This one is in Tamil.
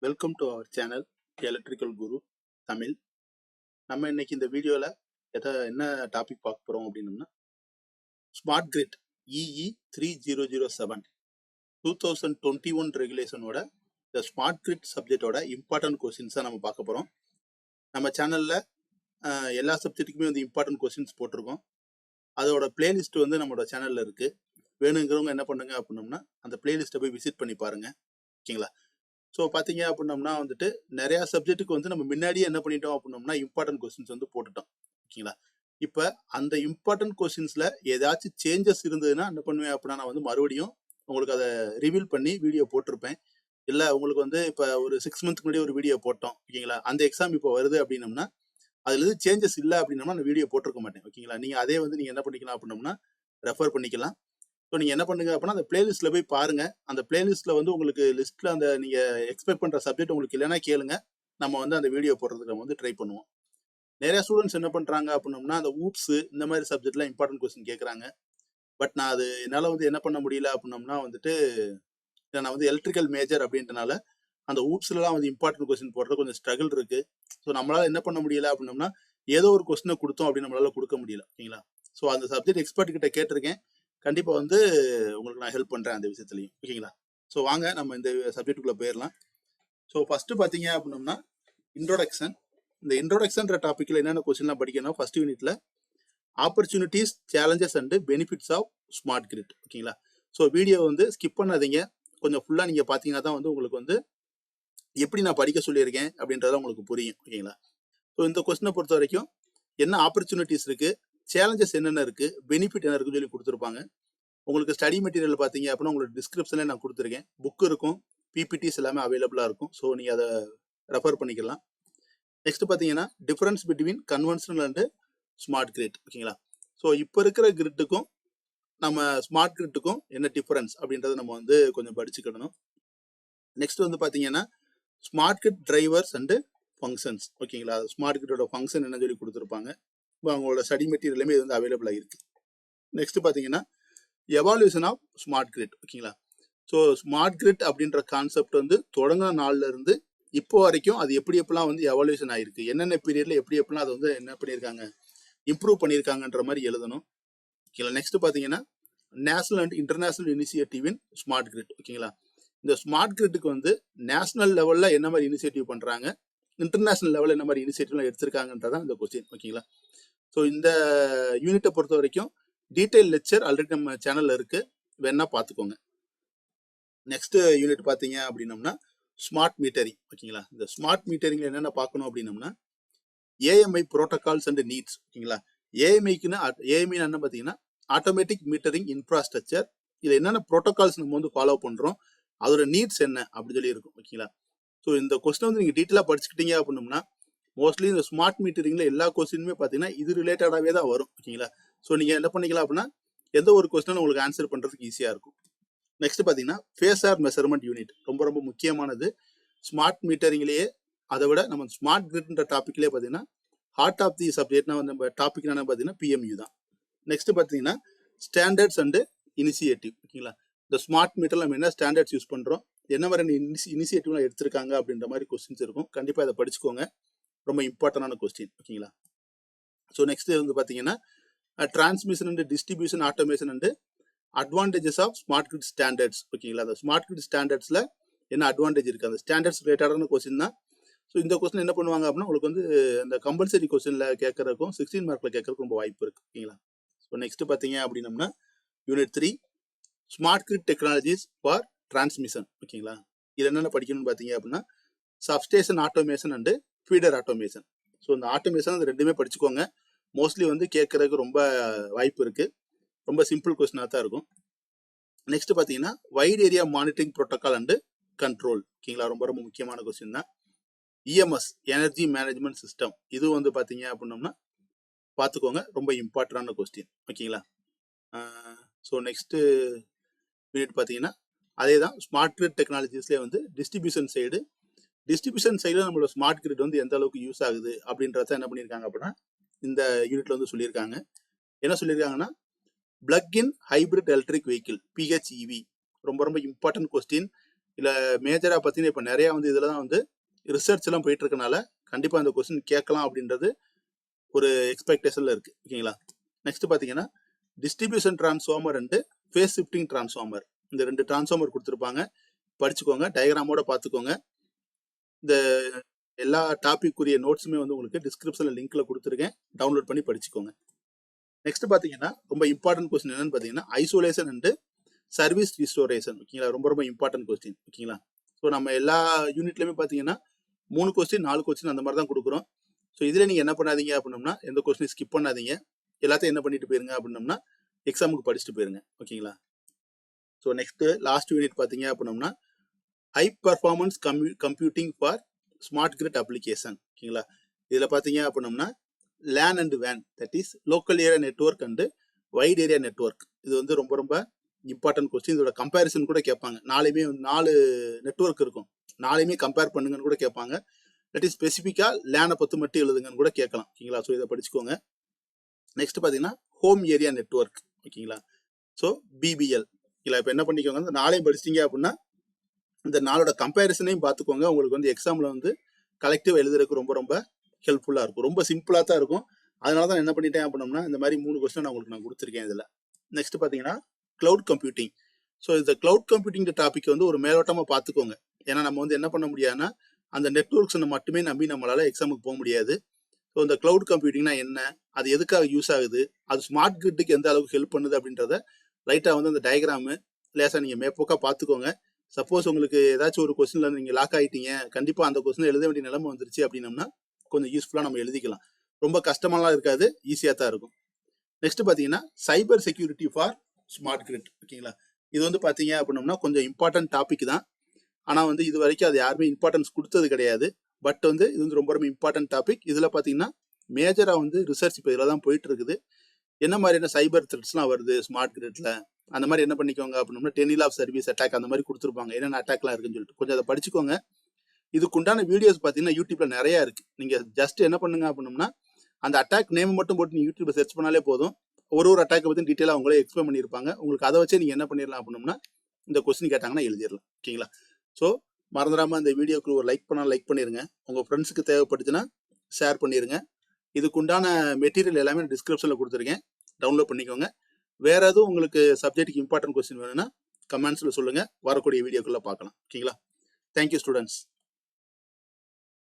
Welcome to our channel electrical Guru Tamil. நம்ம இன்னைக்கு இந்த வீடியோவில் என்ன டாபிக் பார்க்க போகிறோம் அப்படின்னம்னா, ஸ்மார்ட் கிரிட் EE 3007 2021 ரெகுலேஷனோட இந்த ஸ்மார்ட் கிரிட் சப்ஜெக்டோட இம்பார்ட்டன்ட் கொஸ்டின்ஸாக நம்ம பார்க்க போகிறோம். நம்ம சேனலில் எல்லா சப்ஜெக்ட்டுக்குமே வந்து இம்பார்ட்டன்ட் கொஸ்டின்ஸ் போட்டிருக்கோம். அதோட பிளேலிஸ்ட் வந்து நம்மளோட சேனலில் இருக்குது. வேணுங்கிறவங்க என்ன பண்ணுங்க அப்படின்னம்னா அந்த பிளேலிஸ்ட்டை போய் விசிட் பண்ணி பாருங்கள். ஓகேங்களா? ஸோ பார்த்தீங்க அப்படின்னம்னா வந்துட்டு நிறையா சப்ஜெக்ட்டுக்கு வந்து நம்ம முன்னாடியே என்ன பண்ணிட்டோம் அப்படின்னம்னா இம்பார்ட்டன்ட் கொஸ்டின்ஸ் வந்து போட்டுட்டோம். ஓகேங்களா? இப்போ அந்த இம்பார்ட்டன்ட் கொஸ்டின்ஸில் ஏதாச்சும் சேஞ்சஸ் இருந்ததுன்னா என்ன பண்ணுவேன் அப்படின்னா நான் வந்து மறுபடியும் உங்களுக்கு அதை ரிவீல் பண்ணி வீடியோ போட்டிருப்பேன். இல்லை உங்களுக்கு வந்து இப்போ ஒரு 6 மந்த்க்கு முன்னாடி ஒரு வீடியோ போட்டோம். ஓகேங்களா? அந்த எக்ஸாம் இப்போ வருது அப்படின்னம்னா அதில் எது சேஞ்சஸ் இல்லை அப்படின்னம்னா அந்த வீடியோ போட்டிருக்க மாட்டேன். ஓகேங்களா? நீங்கள் அதே வந்து நீங்கள் என்ன பண்ணிக்கலாம் அப்படின்னம்னா ரெஃபர் பண்ணிக்கலாம். ஸோ நீங்கள் என்ன பண்ணுங்க அப்படின்னா அந்த பிளேலிஸ்ட்டில் போய் பாருங்க. அந்த பிளேலிஸ்ட்டில் வந்து உங்களுக்கு லிஸ்ட்டில் அந்த நீங்கள் எக்ஸ்பெக்ட் பண்ணுற சப்ஜெக்ட் உங்களுக்கு இல்லைன்னா கேளுங்க. நம்ம வந்து அந்த வீடியோ போடுறதுக்கு நம்ம வந்து ட்ரை பண்ணுவோம். நிறைய ஸ்டூடெண்ட்ஸ் என்ன பண்ணுறாங்க அப்படின்னம்னா அந்த ஊப்ஸ் இந்த மாதிரி சப்ஜெக்ட்லாம் இம்பார்ட்டன்ட் கொஸ்டின் கேட்குறாங்க. பட் நான் அது என்னால் வந்து என்ன பண்ண முடியல அப்படின்னம்னா வந்துட்டு நான் வந்து எலக்ட்ரிக்கல் மேஜர் அப்படின்றனால அந்த ஊப்ஸ்லாம் வந்து இம்பார்ட்டன்ட் கொஸ்டின் போடுறது கொஞ்சம் ஸ்ட்ரகிள் இருக்குது. ஸோ நம்மளால் என்ன பண்ண முடியல அப்படின்னம்னா ஏதோ ஒரு கொஸ்டினை கொடுத்தோம் அப்படின்னு நம்மளால கொடுக்க முடியல. ஓகேங்களா? ஸோ அந்த சப்ஜெக்ட் எக்ஸ்பர்ட் கிட்ட கேட்டிருக்கேன். கண்டிப்பாக வந்து உங்களுக்கு நான் ஹெல்ப் பண்ணுறேன் அந்த விஷயத்துலையும். ஓகேங்களா? ஸோ வாங்க நம்ம இந்த சப்ஜெக்டுக்குள்ளே போயிடலாம். ஸோ ஃபஸ்ட்டு பார்த்தீங்க அப்படின்னம்னா இன்ட்ரோடக்ஷன். இந்த இன்ட்ரோடக்ஷன்ற டாப்பிக்கில் என்னென்ன கொஸ்டின்லாம் படிக்கணும் ஃபர்ஸ்ட் யூனிட்ல opportunities, challenges and benefits of smart grid. ஓகேங்களா? ஸோ வீடியோ வந்து ஸ்கிப் பண்ணாதீங்க. கொஞ்சம் ஃபுல்லாக நீங்கள் பார்த்தீங்கன்னா தான் வந்து உங்களுக்கு வந்து எப்படி நான் படிக்க சொல்லியிருக்கேன் அப்படின்றத உங்களுக்கு புரியும். ஓகேங்களா? ஸோ இந்த கொஸ்டினை பொறுத்த வரைக்கும் என்ன ஆப்பர்ச்சுனிட்டிஸ் இருக்குது, சேலஞ்சஸ் என்னென்ன இருக்குது, பெனிஃபிட் என்ன இருக்குன்னு சொல்லி கொடுத்துருப்பாங்க. உங்களுக்கு ஸ்டடி மெட்டீரியல் பார்த்தீங்க அப்படின்னா உங்களுக்கு டிஸ்கிரிப்ஷனில் நான் கொடுத்துருக்கேன். புக் இருக்கும், பிபிடிஸ் எல்லாமே அவைலபிளாக இருக்கும். ஸோ நீங்கள் அதை ரெஃபர் பண்ணிக்கலாம். நெக்ஸ்ட் பார்த்தீங்கன்னா difference between conventional and smart grid. ஓகேங்களா? ஸோ இப்போ இருக்கிற கிரிட்டுக்கும் நம்ம ஸ்மார்ட் கிரிட்டுக்கும் என்ன டிஃபரன்ஸ் அப்படின்றத நம்ம வந்து கொஞ்சம் படிச்சுக்கிடணும். நெக்ஸ்ட் வந்து பார்த்தீங்கன்னா smart grid drivers and functions. ஓகேங்களா? ஸ்மார்ட் கிரிட்டோட ஃபங்க்ஷன் என்ன சொல்லி கொடுத்துருப்பாங்க. இப்போ அவங்களோட ஸ்டடி மெட்டீரியலுமே இது வந்து அவைலபிளாக இருக்குது. நெக்ஸ்ட் பார்த்தீங்கன்னா எவால்யூஷன் ஆஃப் ஸ்மார்ட் கிரிட். ஓகேங்களா? ஸோ ஸ்மார்ட் கிரிட் அப்படின்ற கான்செப்ட் வந்து தொடங்கின நாள்ல இருந்து இப்போ வரைக்கும் அது எப்படி எப்படிலாம் வந்து எவால்யூஷன் ஆயிருக்கு, என்னென்ன பீரியட்ல எப்படி எப்படிலாம் அதை வந்து என்ன பண்ணியிருக்காங்க, இம்ப்ரூவ் பண்ணியிருக்காங்கன்ற மாதிரி எழுதணும். ஓகேங்களா? நெக்ஸ்ட் பார்த்தீங்கன்னா national and international initiative in smart grid. ஓகேங்களா? இந்த ஸ்மார்ட் கிரிட்டுக்கு வந்து நேஷனல் லெவலில் என்ன மாதிரி இனிஷியேட்டிவ் பண்ணுறாங்க, இன்டர்நேஷனல் லெவலில் என்ன மாதிரி இனிஷியேட்டிவ்லாம் எடுத்திருக்காங்கன்றதான் இந்த கொஸ்டின். ஓகேங்களா? ஸோ இந்த யூனிட்டை பொறுத்த வரைக்கும் டீட்டெயில் லெக்சர் ஆல்ரெடி நம்ம சேனலில் இருக்குது, வேணா பார்த்துக்கோங்க. நெக்ஸ்ட் யூனிட் பார்த்தீங்க அப்படின்னம்னா ஸ்மார்ட் மீட்டரிங். ஓகேங்களா? இந்த ஸ்மார்ட் மீட்டரிங்ல என்னென்ன பார்க்கணும் அப்படின்னம்னா ஏஎம்ஐ ப்ரோட்டோகால்ஸ் அண்ட் நீட்ஸ். ஓகேங்களா? ஏஎம்ஐக்குன்னு ஏஎம்ஐ என்ன பார்த்தீங்கன்னா ஆட்டோமேட்டிக் மீட்டரிங் இன்ஃப்ராஸ்ட்ரக்சர். இதில் என்னென்ன ப்ரோட்டோகால்ஸ் நம்ம வந்து ஃபாலோ பண்ணுறோம், அதோட நீட்ஸ் என்ன அப்படின்னு சொல்லி இருக்கும். ஓகேங்களா? ஸோ இந்த கொஸ்டின் வந்து நீங்கள் டீட்டெயிலாக படிச்சுக்கிட்டீங்க அப்படின்னம்னா மோஸ்ட்லி இந்த ஸ்மார்ட் மீட்டரிங்ல எல்லா கொஸ்டினுமே பார்த்தீங்கன்னா இது ரிலேட்டடாகவே தான் வரும். ஓகேங்களா? ஸோ நீங்கள் என்ன பண்ணிக்கலாம் அப்படின்னா எந்த ஒரு கொஸ்டினும் உங்களுக்கு ஆன்சர் பண்ணுறதுக்கு ஈஸியாக இருக்கும். நெக்ஸ்ட் பார்த்தீங்கன்னா ஃபேஸர் மெஷர்மெண்ட் யூனிட் ரொம்ப ரொம்ப முக்கியமானது ஸ்மார்ட் மீட்டரிங்லேயே. அதை விட நம்ம ஸ்மார்ட் கிரிட்ன்ற டாப்பிக்லேயே பார்த்தீங்கன்னா ஹார்ட் ஆஃப் தி சப்ஜெக்ட்னா வந்து நம்ம டாபிக் என்ன பார்த்தீங்கன்னா பிஎம்யூ தான். நெக்ஸ்ட் பார்த்தீங்கன்னா ஸ்டாண்டர்ட்ஸ் அண்டு இனிஷியேட்டிவ். ஓகேங்களா? இந்த ஸ்மார்ட் மீட்டரில் நம்ம என்ன ஸ்டாண்டர்ட்ஸ் யூஸ் பண்ணுறோம், என்ன மாதிரி இனிஷியேட்டிவ்லாம் எடுத்திருக்காங்க அப்படின்ற மாதிரி கொஸ்டின்ஸ் இருக்கும். கண்டிப்பாக அதை படிச்சுக்கோங்க, ரொம்ப இம்பார்ட்டன்டான கொஸ்டின். ஓகேங்களா? ஸோ நெக்ஸ்ட் வந்து பார்த்தீங்கன்னா transmission and distribution automation and advantages of smart grid standards. ஓகேங்களா? அந்த ஸ்மார்ட் கிரிட் ஸ்டாண்டர்ட்ஸ்ல என்ன அட்வான்டேஜ் இருக்குது, அந்த ஸ்டாண்டர்ட்ஸ் ரிலேட்டடான கொஸ்டின் தான். ஸோ இந்த கொஸ்டின் என்ன பண்ணுவாங்க அப்படின்னா உங்களுக்கு வந்து இந்த கம்பல்சரி கொஸ்டின்ல கேட்கறதுக்கும் 16 மார்க்ல கேட்கறதுக்கும் ரொம்ப வாய்ப்பு இருக்கு. ஓகேங்களா? ஸோ நெக்ஸ்ட் பார்த்தீங்க அப்படின்னம்னா unit 3 smart grid technologies for transmission. ஓகேங்களா? இது என்னென்ன படிக்கணும்னு பார்த்தீங்க அப்படின்னா substation automation and feeder automation. So இந்த ஆட்டோமேஷன் அது ரெண்டுமே படிச்சுக்கோங்க. மோஸ்ட்லி வந்து கேட்கறதுக்கு ரொம்ப வாய்ப்பு இருக்கு. ரொம்ப சிம்பிள் கொஸ்டினாக தான் இருக்கும். நெக்ஸ்ட் பார்த்தீங்கன்னா white area monitoring protocol and control. ஓகேங்களா? ரொம்ப ரொம்ப முக்கியமான கொஸ்டின் தான். இஎம்எஸ் எனர்ஜி மேனேஜ்மெண்ட் சிஸ்டம், இது வந்து பார்த்தீங்க அப்படின்னம்னா பார்த்துக்கோங்க, ரொம்ப இம்பார்ட்டன்டான கொஸ்டின். ஓகேங்களா? ஸோ நெக்ஸ்ட் யூனிட் பார்த்தீங்கன்னா அதே தான் ஸ்மார்ட் கிரிட் டெக்னாலஜிஸ்லேயே வந்து டிஸ்ட்ரிபியூஷன் சைடில் நம்மளோட ஸ்மார்ட் கிரிட் வந்து எந்த அளவுக்கு யூஸ் ஆகுது அப்படின்றத என்ன பண்ணியிருக்காங்க அப்படின்னா இந்த யூனிட்ல வந்து சொல்லியிருக்காங்க. என்ன சொல்லியிருக்காங்கன்னா plug in hybrid electric vehicle PHEV ரொம்ப ரொம்ப இம்பார்ட்டன்ட் கொஸ்டின். இல்லை மேஜராக பார்த்தீங்கன்னா இப்போ நிறையா வந்து இதில் தான் வந்து ரிசர்ச் எல்லாம் போயிட்டு இருக்கனால கண்டிப்பாக அந்த கொஸ்டின் கேட்கலாம் அப்படின்றது ஒரு எக்ஸ்பெக்டேஷனில் இருக்குது. ஓகேங்களா. நெக்ஸ்ட் பார்த்தீங்கன்னா distribution transformer and phase shifting transformer, இந்த 2 டிரான்ஸ்ஃபார்மர் கொடுத்துருப்பாங்க, படிச்சுக்கோங்க, டயக்ராமோட பார்த்துக்கோங்க. இந்த எல்லா டாபிக் உரிய நோட்ஸுமே வந்து உங்களுக்கு டிஸ்கிரிப்ஷனில் லிங்க்ல கொடுத்துருக்கேன், டவுன்லோட் பண்ணி படிச்சுக்கோங்க. நெக்ஸ்ட் பார்த்தீங்கன்னா ரொம்ப இம்பார்ட்டன்ட் கொஸ்டின் என்னன்னு பார்த்தீங்கன்னா ஐசோலேஷன் அண்டு சர்வீஸ் ரிஸ்டோரேஷன். ஓகேங்களா. ரொம்ப ரொம்ப இம்பார்ட்டன்ட் கொஸ்டின். ஓகேங்களா. ஸோ நம்ம எல்லா யூனிட்லையுமே பார்த்தீங்கன்னா 3 கொஸ்டின் 4 கொஸ்டின் அந்த மாதிரி தான் கொடுக்குறோம். ஸோ இதில் நீங்கள் என்ன பண்ணாதீங்க அப்படின்னம்னா எந்த கொஸ்டின் ஸ்கிப் பண்ணாதீங்க, எல்லாத்தையும் என்ன பண்ணிட்டு போயிருங்க அப்படின்னம்னா எக்ஸாமுக்கு படிச்சுட்டு போயிருங்க. ஓகேங்களா. ஸோ நெக்ஸ்ட் லாஸ்ட் யூனிட் பார்த்தீங்க அப்படின்னம்னா high performance computing for smart grid application. ஓகேங்களா. இதில் பார்த்தீங்க அப்படின்னம்னா லேன் அண்ட் வேன், that is local area network and wide area network. இது வந்து ரொம்ப ரொம்ப இம்பார்ட்டன்ட் கொஸ்டின். இதோட கம்பேரிசன் கூட கேட்பாங்க. 4 நெட்ஒர்க் இருக்கும், 4 கம்பேர் பண்ணுங்கன்னு கூட கேட்பாங்க. தட் இஸ் ஸ்பெசிஃபிக்காக லேனை பற்றி மட்டும் எழுதுங்கன்னு கூட கேட்கலாம். ஓகேங்களா. ஸோ இதை படிச்சுக்கோங்க. நெக்ஸ்ட் பார்த்தீங்கன்னா ஹோம் ஏரியா நெட்ஒர்க். ஓகேங்களா. So BPL. இல்லை இப்போ என்ன பண்ணிக்கோங்க, இந்த 4 படிச்சிட்டிங்க அப்படின்னா இந்த 4 கம்பேரிசனையும் பார்த்துக்கோங்க. உங்களுக்கு வந்து எக்ஸாமில் வந்து கலெக்டிவ் எழுதுறதுக்கு ரொம்ப ரொம்ப ஹெல்ப்ஃபுல்லாக இருக்கும். ரொம்ப சிம்பிளாக தான் இருக்கும். அதனால தான் என்ன பண்ணிட்டேன் அப்படின்னம்னா இந்த மாதிரி 3 கொஸ்டின் நான் கொடுத்துருக்கேன் இதில். நெக்ஸ்ட் பார்த்தீங்கன்னா கிளவுட் கம்ப்யூட்டிங். ஸோ இந்த கிளவுட் கம்ப்யூட்டிங் டாபிக் வந்து ஒரு மேலோட்டமாக பார்த்துக்கோங்க. ஏன்னா நம்ம வந்து என்ன பண்ண முடியாதுன்னா அந்த நெட்ஒர்க்ஸை மட்டுமே நம்பி நம்மளால எக்ஸாமுக்கு போக முடியாது. ஸோ இந்த கிளவுட் கம்ப்யூட்டிங்னா என்ன, அது எதுக்காக யூஸ் ஆகுது, அது ஸ்மார்ட் கிரிட்டுக்கு எந்த அளவுக்கு ஹெல்ப் பண்ணுது அப்படின்றத லைட்டாக வந்து அந்த டயக்ராமு லேசாக நீங்கள் மேப்போக்காக பார்த்துக்கோங்க. சப்போஸ் உங்களுக்கு ஏதாச்சும் ஒரு கொஸ்டினில் நீங்கள் லாக் ஆகிட்டீங்க, கண்டிப்பாக அந்த கொஸ்டின் எழுத வேண்டிய நிலைமை வந்துருச்சு அப்படின்னம்னா கொஞ்சம் யூஸ்ஃபுல்லாக நம்ம எழுதிக்கலாம். ரொம்ப கஷ்டமாலாம் இருக்காது, ஈஸியாக தான் இருக்கும். நெக்ஸ்ட் பார்த்தீங்கன்னா cyber security for smart grid. ஓகேங்களா. இது வந்து பார்த்தீங்க அப்படின்னம்னா கொஞ்சம் இம்பார்ட்டன்ட் டாபிக் தான். ஆனால் வந்து இது வரைக்கும் அது யாருமே இம்பார்ட்டன்ஸ் கொடுத்தது கிடையாது. பட் வந்து இது வந்து ரொம்ப ரொம்ப இம்பார்ட்டன்ட் டாபிக். இதில் பார்த்தீங்கன்னா மேஜராக வந்து ரிசர்ச் இப்போ இதில் தான் போயிட்டு இருக்குது. என்ன மாதிரியான சைபர் த்ரெட்ஸ்லாம் வருது ஸ்மார்ட் கிரிட்ல, அந்த மாதிரி என்ன பண்ணிக்கோங்க அப்படின்னா டெனில் ஆஃப் சர்வீஸ் அட்டாக் அந்த மாதிரி கொடுத்துருப்பாங்க, என்னென்ன அட்டாக்லாம் இருக்குன்னு சொல்லிட்டு கொஞ்சம் அதை படிச்சுக்கோங்க. இதுக்குண்டான வீடியோஸ் பார்த்தீங்கன்னா யூடியூப்ல நிறைய இருக்கு. நீங்கள் ஜஸ்ட் என்ன பண்ணுங்க அப்படின்னம்னா அந்த அட்டாக் நேம் மட்டும் போட்டு நீங்கள் யூடியூப்ல சர்ச் பண்ணாலே போதும். ஒரு அட்டாக்கை பற்றி டீட்டெயிலாக அவங்களே எக்ஸ்பிளைன் பண்ணியிருப்பாங்க. உங்களுக்கு அதை வச்சு நீங்கள் என்ன பண்ணிடலாம் அப்படின்னம்னா இந்த கொஸ்டின் கேட்டாங்கன்னா எழுதிடலாம். ஓகேங்களா. ஸோ மறந்துடாமல் அந்த வீடியோக்கு ஒரு லைக் பண்ணிடுங்க. உங்கள் ஃப்ரெண்ட்ஸுக்கு தேவைப்பட்டுச்சுன்னா ஷேர் பண்ணிடுங்க. இதுக்குண்டான மெட்டீரியல் எல்லாமே டிஸ்கிரிப்ஷனில் கொடுத்துருக்கேன், டவுன்லோட் பண்ணிக்கோங்க. வேற எதுவும் உங்களுக்கு சப்ஜெக்ட்டுக்கு இம்பார்ட்டன்ட் கொஸ்டின் வேணும்னா கமெண்ட்ஸில் சொல்லுங்கள், வரக்கூடிய வீடியோக்குள்ளே பார்க்கலாம். ஓகேங்களா. Thank you students.